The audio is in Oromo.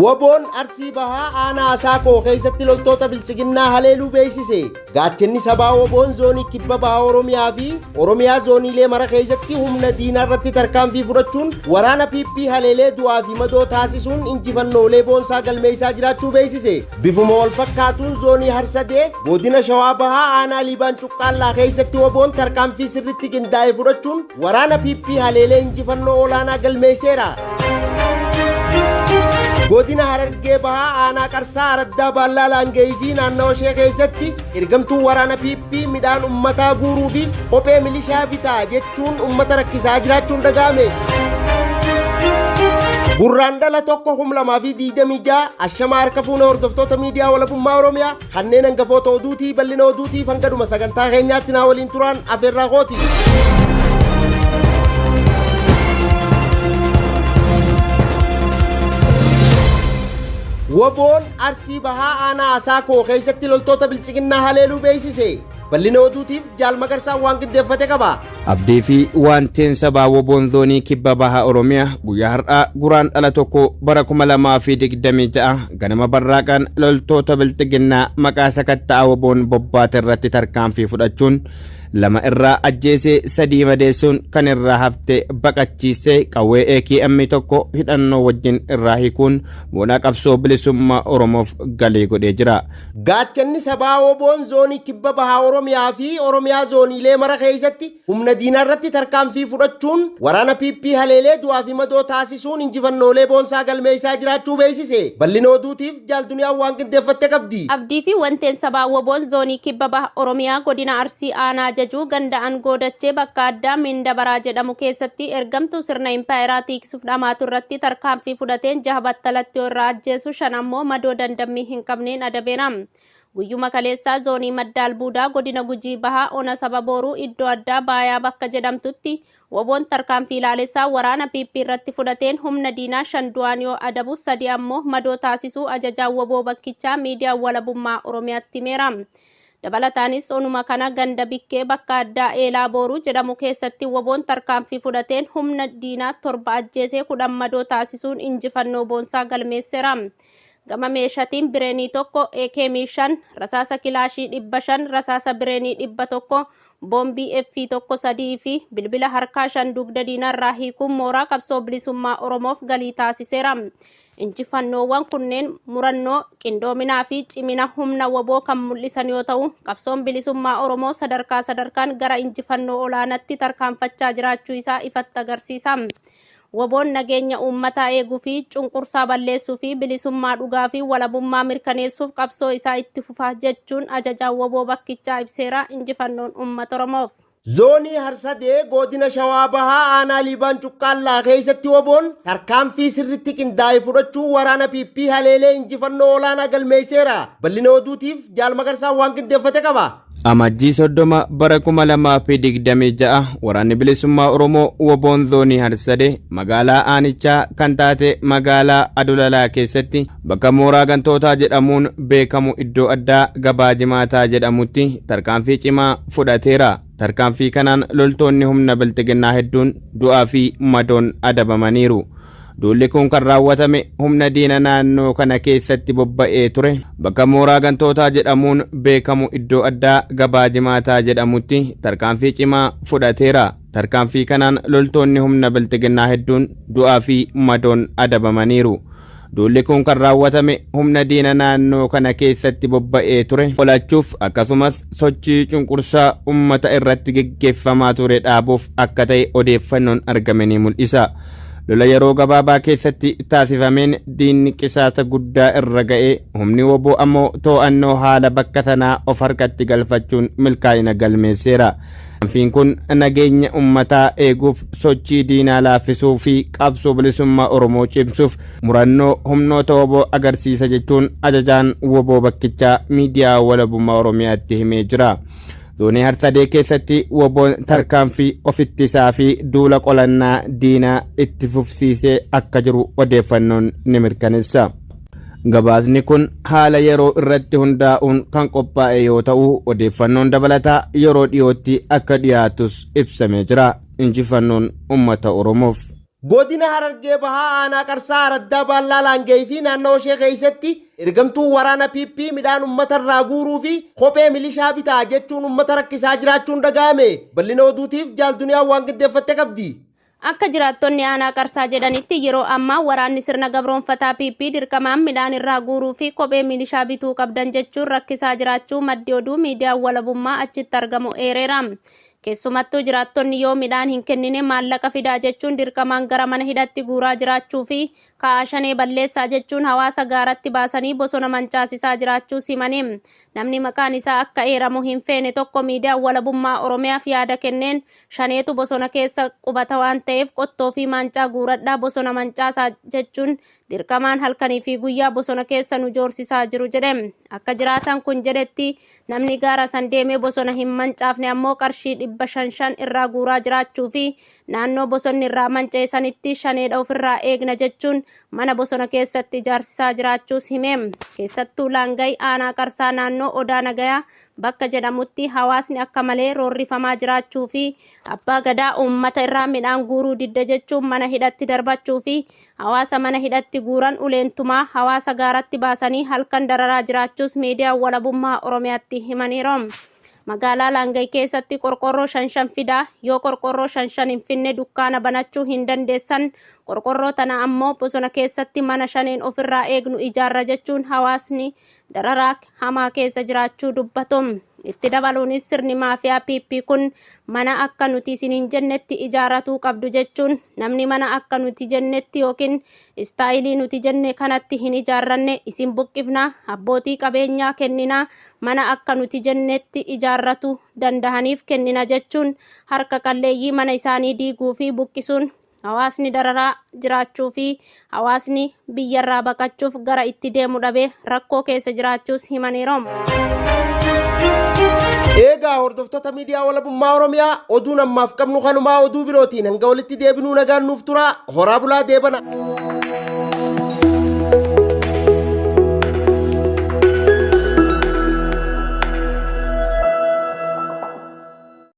Waboon arsii bahaa aanaa asaakoo keessatti loltoota bilchiginnaa haleeluu beeksise. Gaachanni sabaa waboon zoonii kibba bahaa Oromiyaa fi Oromiyaa zooniilee mara keessatti humna diinaa irratti tarkaanfii fudhachuun waraana PP haleelee du'aa fi madoo taasisuun injifannoolee boonsaa galmeessaa jiraachuu beeksise. Bifuma wal fakkaatuun zoonii Harsadee godina Shawaa bahaa aanaa Liibaan Cuqqaallaa keessatti waboon tarkaanfii sirriitti qindaa'e fudhachuun waraana PP haleelee injifannoo olaanaa galmeesseera. Godina Harargee bahaa aanaa Qarsaa Araddaa Baallaa Laangee fi naannoo ishee keessatti ergamtuu waraana PP midhaan ummataa guuruu fi kophee milishaa bitaa jechuun ummata rakkisaa jiraachuun dhaga'ame. Gurraandhala tokko 2026 ashamaa harka fuune hordoftoota miidiyaa walabummaa Oromiyaa kanneen hangafoota oduutii bal'ina oduutii fangaduma sagantaa keenyaatti naa waliin turan afeerraa kooti. Waboon arsii bahaa aanaa asaakoo keessatti loltoota bilchiginnaa haleeluu beeksise. Bal'ina oduutiif Jaal Magarsaa waan qindeeffate qaba. Abdii fi wanteen sabaa waboon zoonii kibba bahaa Oromiyaa guyyaa har'aa guraandhala tokko bara 2026 ganama barraaqaan loltoota bilchiginnaa maqaa sakatta'aa waboon bobbaate irratti tarkaanfii fudhachuun lama irraa ajjeesee sadii madeessuun kan irraa hafte baqachiisee qawwee AKM tokko hidhannoo wajjin irraa hiikuun bu'aa qabsoo bilisummaa Oromoof galii godhee jira. Gaachanni sabaa waboon zoonii kibba bahaa Oromiyaa fi Oromiyaa zooniilee mara keessatti humna diinaa irratti tarkaanfii fudhachuun waraana PP haleelee du'aa fi madoo taasisuun injifannoolee boonsaa galmeessaa jiraachuu beeksise. Bal'ina oduutiif Jaal Duniyaan waan qindeeffatte qabdi. Abdii fi wanteen sabaa waboon zoonii kibba bahaa Oromiyaa godina Arsii aanaa jajuu ganda'an godachee bakka addaa Mindabaraa jedhamu keessatti ergamtuu sirna impaayeraa tiiksuuf dhamaatu irratti tarkaanfii fudhateen 6 battalatti irraa ajjeesu 5 ammoo madoo dandammii hin qabneen adabeera. Guyyuma kaleessaa zoonii Madda Albuudaa godina Gujii bahaa ona saba booruu iddoo addaa baayaa bakka jedhamtutti waboon tarkaanfii ilaalessaa waraana PP irratti fudhateen humna diinaa 5 du'aan yoo adabu 3 ammoo madoo taasisuu ajajaan waboo bakkichaa miidiyaa walabummaa Oromiyaatti himeera. Dabalataanis onuma kana ganda bikkee bakka addaa eelaa booruu jedhamu keessatti waboon tarkaanfii fudhateen humna diinaa 7 ajjeesee 10 madoo taasisuun injifannoo boonsaa galmeesseera. Gama meeshaatiin bireenii tokko AK5 rasaasa kilaashii 500 rasaasa bireenii 100 boombii F1 fi bilbila harkaa 5 dugda diinarraa hiikuun mooraa qabsoo bilisummaa Oromoof galii taasiseera. Injifannoowwan kunneen murannoo qindoominaa fi cimina humna waboo kan mul'isan yoo ta'u qabsoon bilisummaa Oromoo sadarkaan gara injifannoo olaanaatti tarkaanfachaa jiraachuu isaa ifatti agarsiisa. Waboon nageenya uummataa eeguu fi cunqursaa balleessuu fi bilisummaa dhugaa fi walabummaa mirkaneessuuf qabsoo isaa itti fufaa jechuun ajajaan waboo bakkichaa ibseera. Injifannoon uummata Oromoof. Zoonii Harsadee godina Shawaa bahaa aanaa Liibaan Cuqqaallaa keessatti waboon tarkaanfii sirriitti qindaa'e fudhachuu waraana PP haleelee injifannoo olaanaa galmeesseera. Bal'ina oduutiif Jaal Magarsaa waan qindeeffate qaba. Amajjii 30 bara 2026 waraanni bilisummaa Oromoo waboon zoonii Harsadee magaalaa aanichaa kan taate magaalaa Adulalaa keessatti bakka mooraa gantootaa jedhamuun beekamu iddoo addaa gabaa jimaataa jedhamutti tarkaanfii cimaa fudhateera. Tarkaanfii kanaan loltoonni humna bilchiginnaa hedduun du'aa fi madoon adabamaniiru. Duulli kun kan raawwatame humna diina naannoo kana keessatti bobba'ee ture bakka mooraa gantootaa jedhamuun beekamu iddoo addaa gabaa jimaataa jedhamutti tarkaanfii cimaa fudhateera. Tarkaanfii kanaan loltoonni humna bilchiginnaa hedduun du'aa fi madoon adabamaniiru. Duulli kun kan raawwatame humna diina naannoo kana keessatti bobba'ee ture qolachuuf akkasumas sochii cunqursaa ummata irratti geggeeffamaa ture dhaabuuf akka ta'e odeeffannoon argame ni mul'isa. Lola yeroo gabaabaa keessatti taasifameen diinni qisaasa guddaa irra ga'ee humni waboo ammoo to'annoo haala bakka sanaa of harkatti galfachuun milkaa'ina galmeesseera. Tarkaanfiin kun nageenya ummataa eeguuf sochii diinaa laaffisuu fi qabsoo bilisummaa Oromoo cimsuuf murannoo humnoota waboo agarsiisa jechuun ajajaan waboo bakkichaa miidiyaa walabummaa Oromiyaatti himee jira. Zoonii Harsadee keessatti waboon tarkaanfii of ittisaa fi duula qolannaa diinaa itti fufsiisee akka jiru odeeffannoon ni mirkaneessa. Gabaasni kun haala yeroo irratti hundaa'uun kan qophaa'e yoo ta'u odeeffannoon dabalataa yeroo dhiyootti akka dhiyaatus ibsamee jira. Injifannoon uummata Oromoof. godina Harargee bahaa aanaa qarsaa araddaa baallaa laangee fi naannoo ishee keessatti ergamtuu waraana PP midhaan uummata irraa guuruu fi kophee milishaa bitaa jechuun uummata rakkisaa jiraachuun dhaga'ame. Bal'ina oduutiif jaalduniyaan waan qindeeffatte qabdi. Akka jiraattonni aanaa qarsaa jedhanitti yeroo ammaa waraanni sirna gabroonfataa PP dirqamaan midhaan irraa guuruu fi kophee milishaa bituu qabdan jechuun rakkisaa jiraachuu maddi oduu miidiyaa walabummaa achitti argamu eereera. Keessumattuu jiraattonni yoo midhaan hin kennine maallaqa fidaa jechuun dirqamaan gara mana hidhatti guuraa jiraachuu fi ka'aa shanee balleessaa jechuun hawaasa gaaratti baasanii bosona mancaasisaa jiraachuu simanii. Namni maqaan isaa akka eeramu hin feene tokko miidiyaa walabummaa Oromiyaaf yaada kenneen shaneetu bosona keessa qubata waan ta'eef qottoo fi maancaa guuradhaa bosona mancaasaa jechuun dirqamaan halkanii fi guyyaa bosona keessa nu joorsisaa jiru jedhe. Akka jiraatan kun jedhetti namni gaara san deemee bosona hin mancaafne ammoo qarshii 500 irraa guuraa jiraachuu fi naannoo bosonni irraa manceessanitti shaneedha ofirraa eegna jechuun mana bosona keessatti ijaarsisaa jiraachuus hime. Keessattuu laangayi aanaa qarsaa naannoo odaa nagayaa bakka jedhamutti hawaasni akka malee roorrifamaa jiraachuu fi abbaa gadaa uummata irraa midhaan guuruu didda jechuun mana hidhatti darbachuu fi hawaasa mana hidhatti guuran uleentumaa hawaasa gaaratti baasanii halkan dararaa jiraachuus miidiyaa walabummaa Oromiyaatti himaniiru. Magaalaa Laangayi keessatti qorqorroo 5 fidaa yoo qorqorroo 5 hin finne dukkaana banachuu hin dandeessan qorqorroo tana ammoo bosona keessatti mana 5 ofirraa eegnu ijaarra jechuun hawaasni dararaa hamaa keessa jiraachuu dubbatu. Itti dabaluunis sirni maafiyaa PP kun mana akka nuti isin hin jennetti ijaaratuu qabdu jechuun namni mana akka nuti jennetti yookiin istaayilii nuti jenne kanatti hin ijaarranne isin buqqifna abbootii qabeenyaa kennina mana akka nuti jennetti ijaarratu dandahaniif kennina jechuun harka qalleeyyii mana isaanii diiguu fi buqqisuun hawaasni dararaa jiraachuu fi hawaasni biyyarraa baqachuuf gara itti deemu dhabee rakkoo keessa jiraachuus himaniiru. Eegaa hordoftoota miidiyaa walabummaa Oromiyaa oduun ammaaf qabnu kanumaa oduu birootiin hanga walitti deebinuu nagaan nuuf tura horaa bulaa deebana.